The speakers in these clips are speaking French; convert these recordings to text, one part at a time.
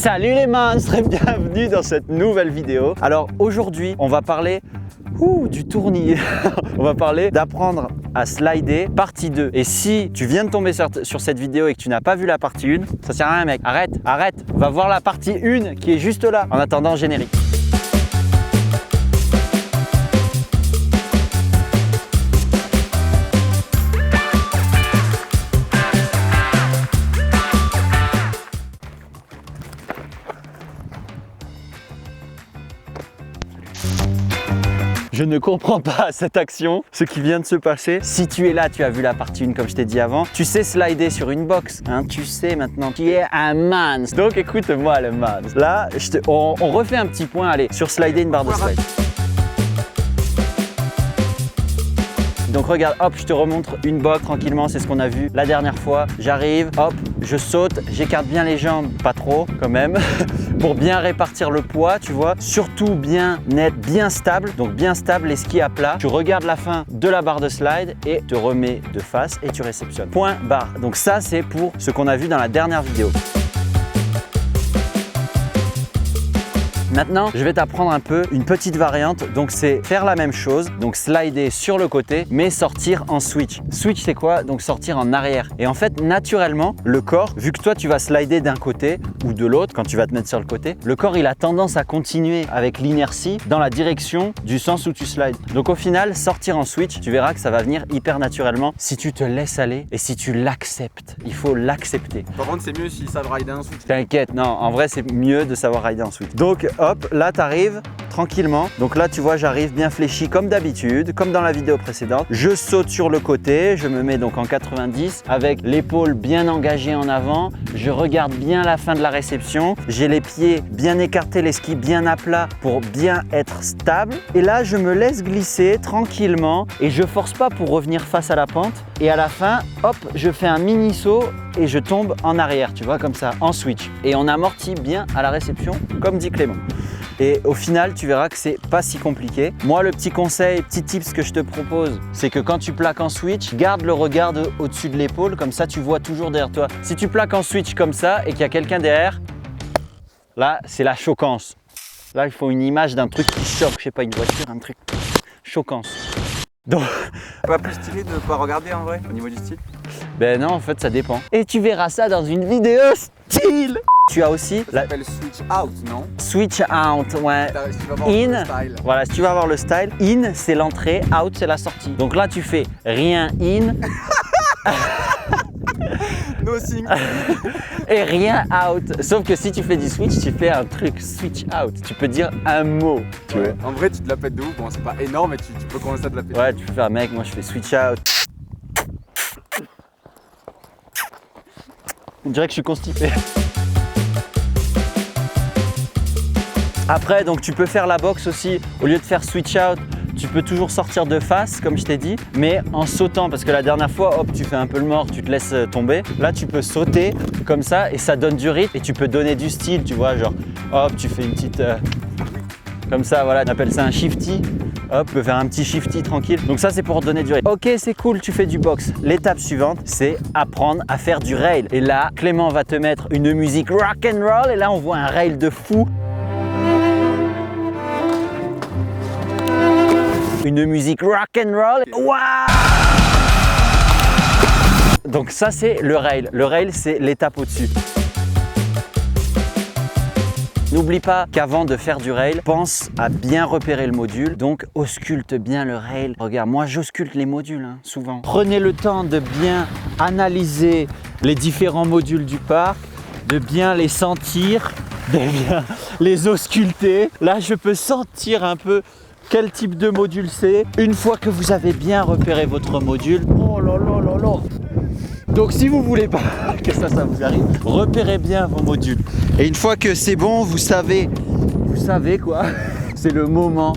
Salut les monstres et bienvenue dans cette nouvelle vidéo. Alors aujourd'hui, on va parler du tournis. On va parler d'apprendre à slider partie 2. Et si tu viens de tomber sur cette vidéo et que tu n'as pas vu la partie 1, ça sert à rien mec. Arrête. Va voir la partie 1 qui est juste là. En attendant, générique. Je ne comprends pas cette action, ce qui vient de se passer. Si tu es là, tu as vu la partie 1 comme je t'ai dit avant. Tu sais slider sur une box, hein, tu sais maintenant. Tu es un man. Donc écoute-moi le man. Là, on refait un petit point, allez, sur slider une barre de slide. Donc regarde, hop, je te remontre une box tranquillement, c'est ce qu'on a vu la dernière fois. J'arrive, hop, je saute, j'écarte bien les jambes, pas trop quand même, pour bien répartir le poids, tu vois. Surtout bien net, bien stable, donc bien stable, les skis à plat. Tu regardes la fin de la barre de slide et te remets de face et tu réceptionnes. Point barre. Donc ça, c'est pour ce qu'on a vu dans la dernière vidéo. Maintenant, je vais t'apprendre un peu une petite variante. Donc, c'est faire la même chose. Donc, slider sur le côté, mais sortir en switch. Switch, c'est quoi? Donc, sortir en arrière. Et en fait, naturellement, le corps, vu que toi, tu vas slider d'un côté ou de l'autre, quand tu vas te mettre sur le côté, le corps, il a tendance à continuer avec l'inertie dans la direction du sens où tu slides. Donc, au final, sortir en switch, tu verras que ça va venir hyper naturellement si tu te laisses aller et si tu l'acceptes. Il faut l'accepter. Par contre, c'est mieux s'ils savent rider en switch. T'inquiète, non, en vrai, c'est mieux de savoir rider en switch. Donc, hop, là tu arrives tranquillement. Donc là tu vois, j'arrive bien fléchi comme d'habitude, comme dans la vidéo précédente. Je saute sur le côté, je me mets donc en 90 avec l'épaule bien engagée en avant. Je regarde bien la fin de la réception. J'ai les pieds bien écartés, les skis bien à plat pour bien être stable. Et là je me laisse glisser tranquillement et je force pas pour revenir face à la pente. Et à la fin, hop, je fais un mini saut et je tombe en arrière, tu vois, comme ça, en switch. Et on amortit bien à la réception, comme dit Clément. Et au final, tu verras que c'est pas si compliqué. Moi, le petit conseil, petit tips que je te propose, c'est que quand tu plaques en switch, garde le regard au-dessus de l'épaule, comme ça tu vois toujours derrière toi. Si tu plaques en switch comme ça et qu'il y a quelqu'un derrière, là, c'est la choquance. Là, il faut une image d'un truc qui choque, je sais pas, une voiture, un truc choquance. Donc, Pas plus stylé de ne pas regarder en vrai, au niveau du style? ben non, en fait, ça dépend. Et tu verras ça dans une vidéo style. Tu as aussi Ça s'appelle switch out, non? switch out, ouais. Si tu vas voir In, le style. voilà, si tu vas avoir le style, in c'est l'entrée, out c'est la sortie. Donc là tu fais rien in No sing. et rien out. Sauf que si tu fais du switch, tu fais un truc switch out. Tu peux dire un mot, tu vois. En vrai, tu te la pètes de ouf. Bon, c'est pas énorme, mais tu peux commencer à te la péter. Ouais, tu peux faire mec, moi je fais switch out. On dirait que je suis constipé. Après, donc tu peux faire la boxe aussi, au lieu de faire switch out, tu peux toujours sortir de face, comme je t'ai dit, mais en sautant, parce que la dernière fois, hop, tu fais un peu le mort, tu te laisses tomber. Là, tu peux sauter comme ça et ça donne du rythme et tu peux donner du style, tu vois, genre, hop, tu fais une petite... comme ça, voilà, on appelle ça un shifty. Hop, tu peux faire un petit shifty tranquille. Donc ça, c'est pour donner du rythme. Ok, c'est cool, tu fais du box. L'étape suivante, c'est apprendre à faire du rail. Et là, Clément va te mettre une musique rock and roll et là, on voit un rail de fou. Une musique rock and roll. Waouh! Donc ça, c'est le rail. Le rail, c'est l'étape au-dessus. N'oublie pas qu'avant de faire du rail, pense à bien repérer le module. Donc, ausculte bien le rail. Regarde, moi, j'ausculte les modules, hein, souvent. Prenez le temps de bien analyser les différents modules du parc, de bien les sentir, de bien les ausculter. Là, je peux sentir un peu quel type de module c'est. Une fois que vous avez bien repéré votre module, oh là là là là. Donc si vous voulez pas que ça vous arrive, repérez bien vos modules. Et une fois que c'est bon, vous savez quoi, c'est le moment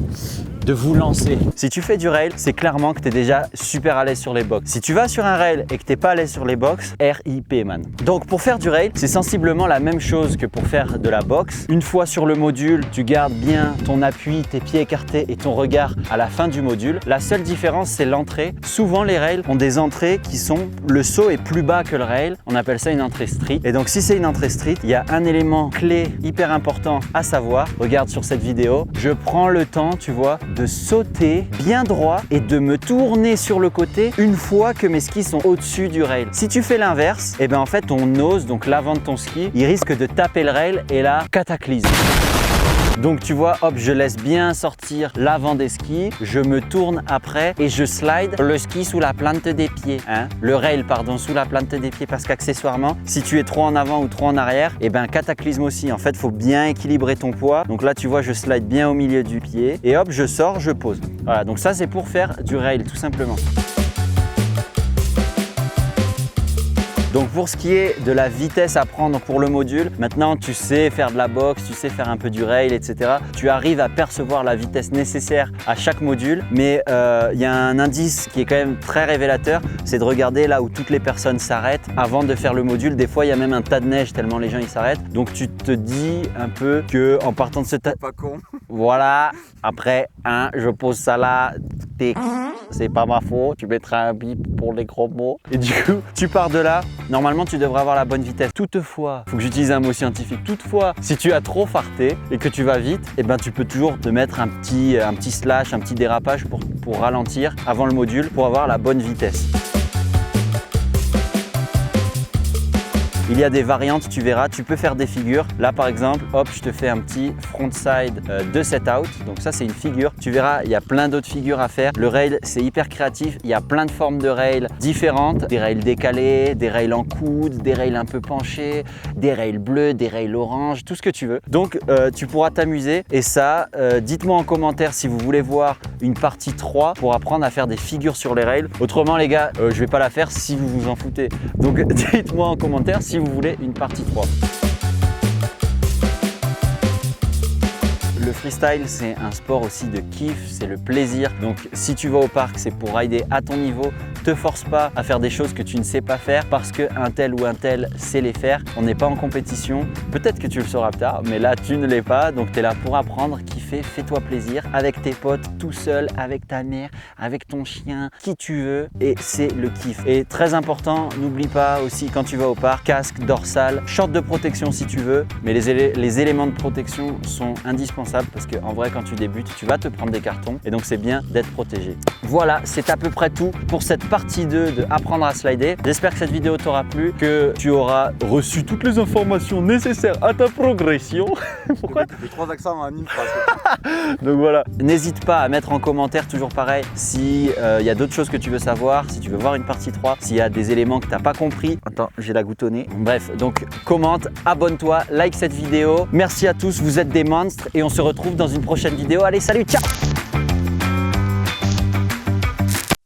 de vous lancer. Si tu fais du rail, c'est clairement que tu es déjà super à l'aise sur les box. Si tu vas sur un rail et que tu n'es pas à l'aise sur les box, RIP man. Donc pour faire du rail, c'est sensiblement la même chose que pour faire de la boxe. Une fois sur le module, tu gardes bien ton appui, tes pieds écartés et ton regard à la fin du module. La seule différence, c'est l'entrée. Souvent les rails ont des entrées qui sont, le saut est plus bas que le rail. On appelle ça une entrée street. Et donc si c'est une entrée street, il y a un élément clé hyper important à savoir. Regarde sur cette vidéo, je prends le temps, tu vois, de sauter bien droit et de me tourner sur le côté une fois que mes skis sont au-dessus du rail. Si tu fais l'inverse, et ben en fait ton nose, donc l'avant de ton ski, il risque de taper le rail et là, cataclysme. Donc tu vois, hop, je laisse bien sortir l'avant des skis, je me tourne après et je slide le ski sous la plante des pieds. Hein? Le rail, pardon, sous la plante des pieds parce qu'accessoirement, si tu es trop en avant ou trop en arrière, et ben cataclysme aussi. En fait, il faut bien équilibrer ton poids. Donc là, tu vois, je slide bien au milieu du pied et hop, je sors, je pose. Voilà, donc ça, c'est pour faire du rail, tout simplement. Donc pour ce qui est de la vitesse à prendre pour le module, maintenant tu sais faire de la boxe, tu sais faire un peu du rail, etc. Tu arrives à percevoir la vitesse nécessaire à chaque module, mais il y a un indice qui est quand même très révélateur, c'est de regarder là où toutes les personnes s'arrêtent avant de faire le module. Des fois il y a même un tas de neige tellement les gens ils s'arrêtent. Donc tu te dis un peu que en partant de ce tas... Pas con. Voilà, après, hein, je pose ça là, c'est pas ma faute, tu mettras un bip pour les gros mots. Et du coup, tu pars de là, normalement tu devrais avoir la bonne vitesse. Toutefois, il faut que j'utilise un mot scientifique, toutefois, si tu as trop farté et que tu vas vite, eh ben, tu peux toujours te mettre un petit slash, un petit dérapage pour ralentir avant le module pour avoir la bonne vitesse. Il y a des variantes, tu verras, tu peux faire des figures. Là par exemple, hop, je te fais un petit frontside de set out. Donc ça c'est une figure. Tu verras, il y a plein d'autres figures à faire. Le rail, c'est hyper créatif. Il y a plein de formes de rails différentes. Des rails décalés, des rails en coude, des rails un peu penchés, des rails bleus, des rails orange, tout ce que tu veux. Donc tu pourras t'amuser. Et ça, dites-moi en commentaire si vous voulez voir une partie 3 pour apprendre à faire des figures sur les rails. Autrement les gars, je vais pas la faire si vous vous en foutez. Donc dites-moi en commentaire si vous voulez une partie 3. Le freestyle, c'est un sport aussi de kiff, c'est le plaisir. Donc si tu vas au parc, c'est pour rider à ton niveau. Te force pas à faire des choses que tu ne sais pas faire parce qu'un tel ou un tel sait les faire. On n'est pas en compétition. Peut-être que tu le sauras plus tard, mais là tu ne l'es pas. Donc tu es là pour apprendre, kiffer, fais-toi plaisir avec tes potes, tout seul, avec ta mère, avec ton chien, qui tu veux. Et c'est le kiff. Et très important, n'oublie pas aussi quand tu vas au parc, casque, dorsale, short de protection si tu veux. Mais les éléments de protection sont indispensables parce qu'en vrai quand tu débutes, tu vas te prendre des cartons et donc c'est bien d'être protégé. Voilà, c'est à peu près tout pour cette partie 2 de apprendre à slider. J'espère que cette vidéo t'aura plu, que tu auras reçu toutes les informations nécessaires à ta progression. Pourquoi Les 3 accents en une phrase. Donc voilà, n'hésite pas à mettre en commentaire, toujours pareil, si y a d'autres choses que tu veux savoir, si tu veux voir une partie 3, s'il y a des éléments que tu n'as pas compris. Attends, j'ai la goutte au nez. Bref, donc commente, abonne-toi, like cette vidéo. Merci à tous, vous êtes des monstres et on se retrouve dans une prochaine vidéo. Allez, salut, ciao!